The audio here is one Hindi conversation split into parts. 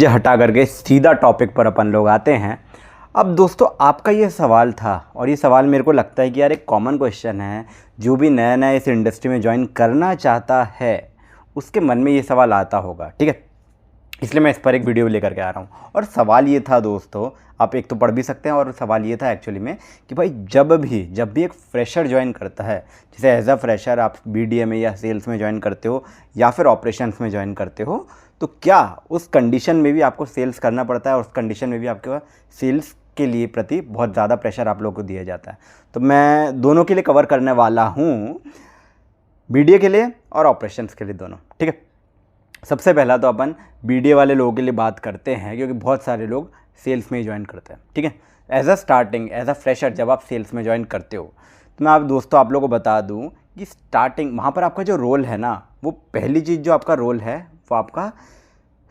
ये हटा करके सीधा टॉपिक पर अपन लोग आते हैं। अब दोस्तों आपका ये सवाल था और ये सवाल मेरे को लगता है कि यार एक कॉमन क्वेश्चन है, जो भी नया नया इस इंडस्ट्री में ज्वाइन करना चाहता है उसके मन में ये सवाल आता होगा, ठीक है। इसलिए मैं इस पर एक वीडियो लेकर के आ रहा हूँ। और सवाल ये था दोस्तों, आप एक तो पढ़ भी सकते हैं, और सवाल ये था एक्चुअली में कि भाई जब भी एक फ्रेशर ज्वाइन करता है, जैसे एज अ फ्रेशर आप BDA में या सेल्स में ज्वाइन करते हो या फिर ऑपरेशंस में ज्वाइन करते हो, तो क्या उस कंडीशन में भी आपको सेल्स करना पड़ता है और उस कंडीशन में भी आपके पास सेल्स के लिए प्रति बहुत ज़्यादा प्रेशर आप लोगों को दिया जाता है। तो मैं दोनों के लिए कवर करने वाला हूँ, BDA के लिए और ऑपरेशंस के लिए, दोनों, ठीक है। सबसे पहला तो अपन BDA वाले लोगों के लिए बात करते हैं, क्योंकि बहुत सारे लोग सेल्स में ही ज्वाइन करते हैं, ठीक है। एज अ फ्रेशर जब आप सेल्स में ज्वाइन करते हो, तो मैं दोस्तों आप लोगों को बता दूं कि स्टार्टिंग वहाँ पर आपका जो रोल है ना, वो पहली चीज़ जो आपका रोल है वो आपका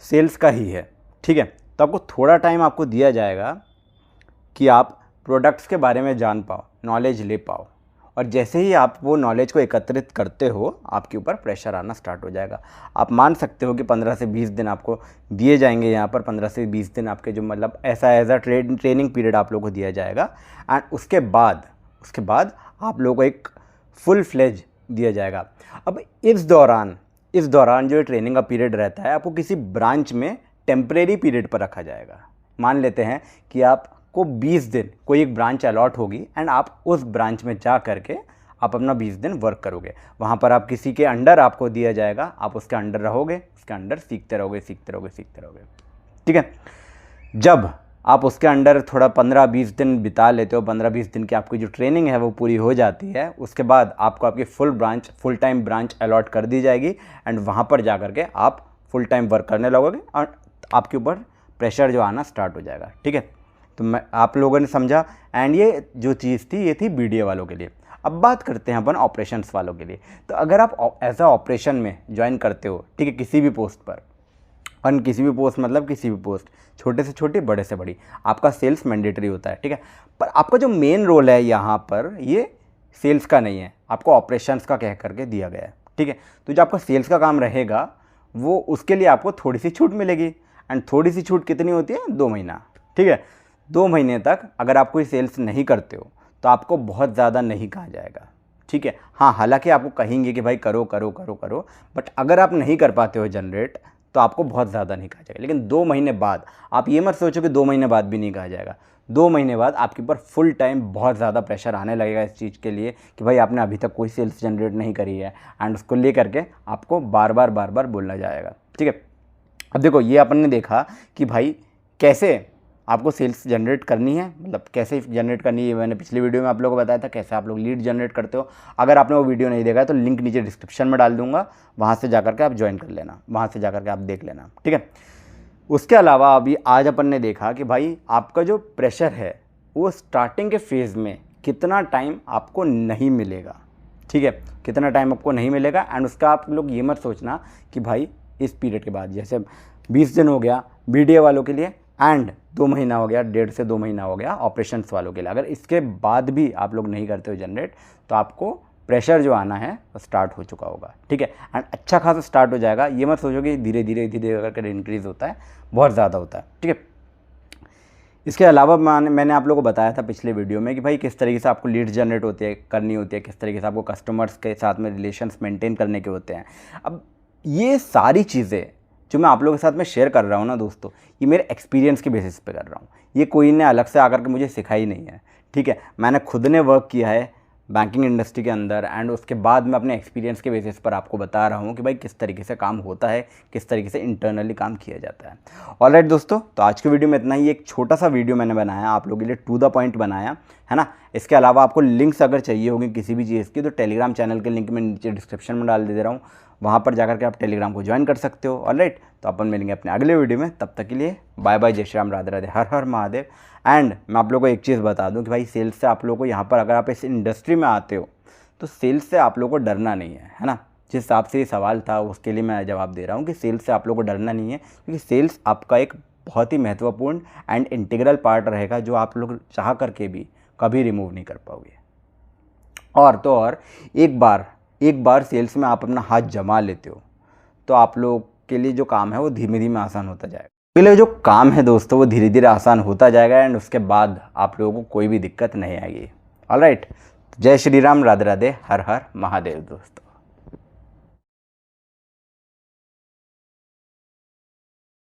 सेल्स का ही है, ठीक है। तो आपको थोड़ा टाइम आपको दिया जाएगा कि आप प्रोडक्ट्स के बारे में जान पाओ, नॉलेज ले पाओ, और जैसे ही आप वो नॉलेज को एकत्रित करते हो आपके ऊपर प्रेशर आना स्टार्ट हो जाएगा। आप मान सकते हो कि 15 से 20 दिन आपको दिए जाएंगे यहाँ पर, 15 से 20 दिन आपके जो मतलब ऐसा एज अ ट्रेनिंग पीरियड आप लोगों को दिया जाएगा। एंड उसके बाद आप लोगों को एक फुल फ्लेज दिया जाएगा। अब इस दौरान जो ट्रेनिंग का पीरियड रहता है, आपको किसी ब्रांच में टेम्परेरी पीरियड पर रखा जाएगा। मान लेते हैं कि आपको 20 दिन कोई एक ब्रांच अलॉट होगी एंड आप उस ब्रांच में जा करके आप अपना 20 दिन वर्क करोगे। वहाँ पर आप किसी के अंडर आपको दिया जाएगा, आप उसके अंडर रहोगे, उसके अंडर सीखते रहोगे, ठीक है। जब आप उसके अंडर थोड़ा 15-20 दिन बिता लेते हो, 15-20 दिन की आपकी जो ट्रेनिंग है वो पूरी हो जाती है, उसके बाद आपको आपकी फुल टाइम ब्रांच अलॉट कर दी जाएगी एंड वहाँ पर जा कर के आप फुल टाइम वर्क करने लगोगे और आपके ऊपर प्रेशर जो आना स्टार्ट हो जाएगा, ठीक है। तो मैं आप लोगों ने समझा, एंड ये जो चीज़ थी ये थी BDA वालों के लिए। अब बात करते हैं अपन ऑपरेशंस वालों के लिए। तो अगर आप एज अ ऑपरेशन में ज्वाइन करते हो, ठीक है, किसी भी पोस्ट पर, और किसी भी पोस्ट मतलब किसी भी पोस्ट, छोटे से छोटी, बड़े से बड़ी, आपका सेल्स मैंडेटरी होता है, ठीक है। पर आपका जो मेन रोल है यहाँ पर ये सेल्स का नहीं है, आपको ऑपरेशंस का कह करके दिया गया है, ठीक है। तो जो आपका सेल्स का काम रहेगा वो उसके लिए आपको थोड़ी सी छूट मिलेगी, एंड थोड़ी सी छूट कितनी होती है, 2 महीना, ठीक है। 2 महीने तक अगर आप कोई सेल्स नहीं करते हो तो आपको बहुत ज़्यादा नहीं कहा जाएगा, ठीक है। हाँ, हालांकि आपको कहेंगे कि भाई करो करो करो करो, बट अगर आप नहीं कर पाते हो जनरेट तो आपको बहुत ज़्यादा नहीं कहा जाएगा। लेकिन 2 महीने बाद आप ये मत सोचो कि 2 महीने बाद भी नहीं कहा जाएगा। 2 महीने बाद आपके ऊपर फुल टाइम बहुत ज़्यादा प्रेशर आने लगेगा इस चीज़ के लिए कि भाई आपने अभी तक कोई सेल्स जनरेट नहीं करी है, एंड उसको ले करके आपको बार बार बोलना जाएगा, ठीक है। अब देखो, ये अपन ने देखा कि भाई कैसे आपको सेल्स जनरेट करनी है, मतलब कैसे जनरेट करनी है। मैंने पिछली वीडियो में आप लोगों को बताया था कैसे आप लोग लीड जनरेट करते हो। अगर आपने वो वीडियो नहीं देखा है तो लिंक नीचे डिस्क्रिप्शन में डाल दूंगा, वहाँ से जाकर के आप ज्वाइन कर लेना, वहाँ से जाकर के आप देख लेना, ठीक है। उसके अलावा अभी आज अपन ने देखा कि भाई आपका जो प्रेशर है वो स्टार्टिंग के फेज़ में कितना टाइम आपको नहीं मिलेगा, ठीक है, कितना टाइम आपको नहीं मिलेगा। एंड उसका आप लोग ये मत सोचना कि भाई इस पीरियड के बाद, जैसे 20 दिन हो गया BDA वालों के लिए एंड 2 महीना हो गया, 1.5 से 2 महीना हो गया ऑपरेशंस वालों के लिए, अगर इसके बाद भी आप लोग नहीं करते हो जनरेट तो आपको प्रेशर जो आना है वो स्टार्ट हो चुका होगा, ठीक है। एंड अच्छा खासा स्टार्ट हो जाएगा। ये मत सोचो कि धीरे धीरे करके इंक्रीज़ होता है, बहुत ज़्यादा होता है, ठीक है। इसके अलावा मैंने आप लोगों को बताया था पिछले वीडियो में कि भाई किस तरीके से आपको लीड जनरेट करनी होती है, किस तरीके से आपको कस्टमर्स के साथ में रिलेशंस मेंटेन करने के होते हैं। अब ये सारी चीज़ें जो मैं आप लोगों के साथ में शेयर कर रहा हूँ ना दोस्तों, ये मेरे एक्सपीरियंस के बेसिस पे कर रहा हूँ। ये कोई ने अलग से आकर के मुझे सिखाई नहीं है, ठीक है। मैंने खुद ने वर्क किया है बैंकिंग इंडस्ट्री के अंदर, एंड उसके बाद मैं अपने एक्सपीरियंस के बेसिस पर आपको बता रहा हूँ कि भाई किस तरीके से काम होता है, किस तरीके से इंटरनली काम किया जाता है। ऑलराइट दोस्तों, तो आज की वीडियो में इतना ही। एक छोटा सा वीडियो मैंने बनाया आप लोगों के लिए, टू द पॉइंट बनाया है ना। इसके अलावा आपको लिंक्स अगर चाहिए होगी किसी भी चीज़ की तो टेलीग्राम चैनल के लिंक मैं नीचे डिस्क्रिप्शन में डाल दे रहा हूँ, वहाँ पर जाकर के आप टेलीग्राम को ज्वाइन कर सकते हो। ऑलराइट, तो अपन मिलेंगे अपने अगले वीडियो में, तब तक के लिए बाय बाय, जय श्री राम, राधे राधे, हर हर महादेव। एंड मैं आप लोगों को एक चीज़ बता दूं कि भाई सेल्स से आप लोगों को यहाँ पर, अगर आप इस इंडस्ट्री में आते हो तो सेल्स से आप लोगों को डरना नहीं है ना। जिस हिसाब से ये सवाल था उसके लिए मैं जवाब दे रहा हूँ कि सेल्स से आप लोगों को डरना नहीं है, क्योंकि सेल्स आपका एक बहुत ही महत्वपूर्ण एंड इंटीग्रल पार्ट रहेगा जो आप लोग चाह करके भी कभी रिमूव नहीं कर पाओगे। और तो और एक बार सेल्स में आप अपना हाथ जमा लेते हो तो आप लोग के लिए जो काम है वो धीमे धीमे आसान होता जाएगा। के लिए जो काम है दोस्तों वो धीरे धीरे आसान होता जाएगा एंड उसके बाद आप लोगों को कोई भी दिक्कत नहीं आएगी। ऑलराइट, जय श्री राम, राधे राधे, हर हर महादेव दोस्तों।